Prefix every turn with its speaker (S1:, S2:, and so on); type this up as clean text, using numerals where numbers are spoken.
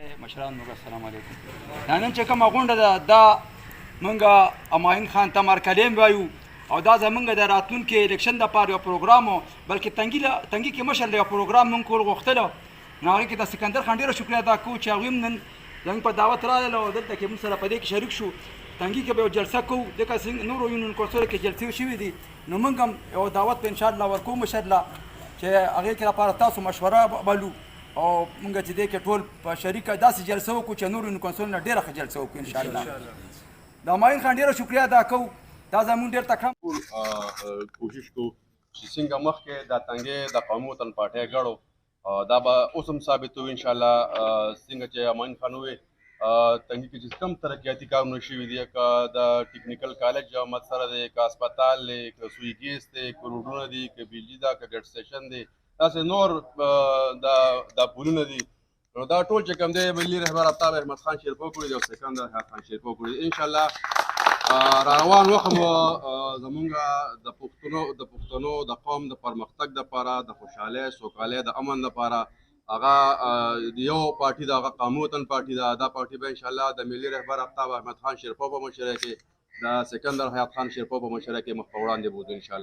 S1: مشران موږ السلام علیکم. دا نن چې کومه غونډه ده دا موږ اماین خان ته مرکلیم وایو او دا زمونږ د راتلونکي الیکشن دپاره یو پروګرام و، بلکې تنګي کې مشر د یو پروګرام موږ کول غوښتله. نو هغې کې د سکندر خان ډېره شکریه ادا کوو چې هغوی هم نن زموږ په دعوت راغلل او دلته کې موږ سره په دې کې شریک شو. تنګي کې به یو جلسه کوو، ځکه څنګه نورو یونین کونسلو کې جلسې شوي دي، نو موږ هم یو دعوت به انشاءالله ورکوو مشر له چې هغې کې لپاره تاسو مشوره بلو او موږ چې دې کې ټول په شریکه داسې جلسه وکړو چې نورو کونسل نه ډېره ښه جلسه وکړو انشاءالله. د اماین خان ډېره شکریه ادا کوو، دا زموږ ډېر تکړه
S2: کوشش کوو چې څنګه مخکې دا تنګې د قومي وطن پارټۍ ګړو دا به اوس هم ثابتوي انشاءالله. څنګه چې اماین خان وویل تنګي کې چې کم ترقیاتي کارونه شوي دي، که د ټیکنیکل کالج مد سره دی، که هسپتال دی، که سوی ګیس دی، که روډونه دي، که بجلي ده، که ګډ سټیشن دی، داسې نور دا پولونه دي. نو دا ټول چې کوم دی ملي رهبر آفتاب احمد خان شیرپور کړي دي او سکندر خان شیرپور کړي دي. انشاءالله را روان وخت مو زمونږ د پښتنو د قوم د پرمختګ دپاره، د خوشحالۍ سوکالۍ د امن دپاره هغه یو پارټي ده، هغه قومي وطن پارټي ده. دا پارټي به انشاءالله د ملي رهبر آفتاب احمد خان شیرپور په مشرۍ کې، د سکندر حیات خان شیرپور په مشرۍ کې مخ په وړاندې بوځو انشاءالله.